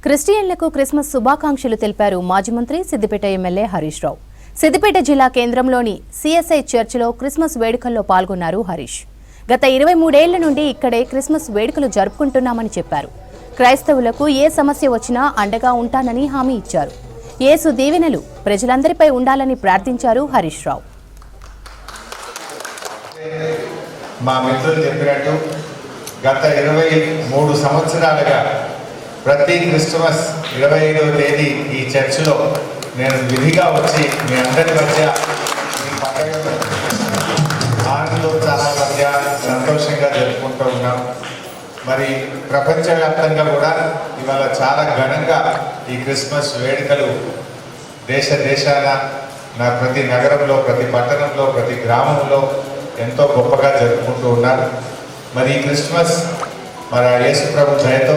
క్రిస్టియన్లకు Christmas శుభాకాంక్షలు తెలిపారు మాజీ మంత్రి సిద్దిపేట ఎమ్మెల్యే హరీష్ రావు. సిద్దిపేట జిల్లా కేంద్రంలోని సిఎస్ఐ చర్చిలో క్రిస్మస్ వేడుకల్లో పాల్గొన్నారు హరీష్. గత 23 ఏళ్ల నుండి ఇక్కడే క్రిస్మస్ వేడుకలు జరుపుకుంటున్నామని చెప్పారు. క్రైస్తవులకు ఏ సమస్య వచ్చినా అండగా ఉంటానని హామీ ఇచ్చారు. యేసు దీవెనలు ప్రజలందరిపై ఉండాలని ప్రార్థించారు హరీష్ రావు. మా మిత్రులు చెప్పినట్టు గత 23 సంవత్సరాలుగా ప్రతి క్రిస్మస్ 25వ తేదీ ఈ చర్చిలో నేను విధిగా వచ్చి మీ అందరి మధ్య ఈ పండుగ ఆనందోత్సాహాల మధ్య సంతోషంగా జరుపుకుంటూ ఉన్నాం. మరి ప్రపంచవ్యాప్తంగా కూడా ఇవాళ చాలా ఘనంగా ఈ క్రిస్మస్ వేడుకలు దేశాన ప్రతి నగరంలో, ప్రతి పట్టణంలో, ప్రతి గ్రామంలో ఎంతో గొప్పగా జరుపుకుంటూ ఉన్నారు. మరి ఈ క్రిస్మస్ మన యేసు ప్రభు దయతో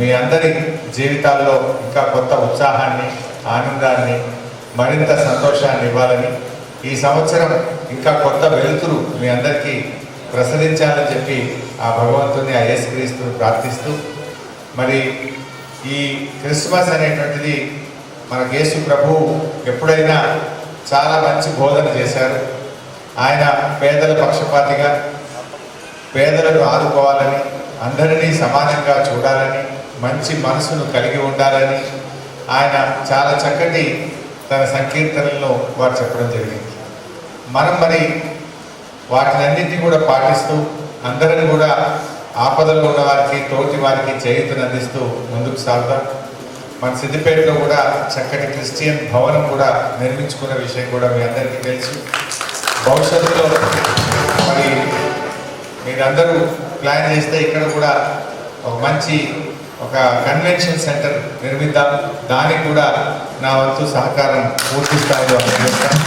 మీ అందరి జీవితాల్లో ఇంకా కొత్త ఉత్సాహాన్ని, ఆనందాన్ని, మరింత సంతోషాన్ని ఇవ్వాలని, ఈ సంవత్సరం ఇంకా కొత్త వెలుతురు మీ అందరికీ ప్రసరించాలని చెప్పి ఆ భగవంతుని, ఆ యేసుక్రీస్తుని ప్రార్థిస్తూ, మరి ఈ క్రిస్మస్ అనేటువంటిది మనకు యేసు ప్రభు ఎప్పుడైనా చాలా మంచి బోధన చేశారు. ఆయన పేదల పక్షపాతిగా, పేదలను ఆదుకోవాలని, అందరినీ సమానంగా చూడాలని, మంచి మనసును కలిగి ఉండాలని ఆయన చాలా చక్కటి తన సంకీర్తనల్లో వారు చెప్పడం జరిగింది. మనం మరి వాటినన్నింటినీ కూడా పాటిస్తూ అందరిని కూడా ఆపదలో ఉన్న వారికి, తోటి వారికి చేయూతను అందిస్తూ ముందుకు సాగుతాం. మన సిద్దిపేటలో కూడా చక్కటి క్రిస్టియన్ భవనం కూడా నిర్మించుకున్న విషయం కూడా మీ అందరికీ తెలుసు. భవిష్యత్తులో మరి మీరందరూ ప్లాన్ చేస్తే ఇక్కడ కూడా ఒక మంచి కన్వెన్షన్ సెంటర్ నిర్మిద్దాం. దానికి కూడా నా వంతు సహకారం పూర్తి స్థాయిలో అందిస్తాను.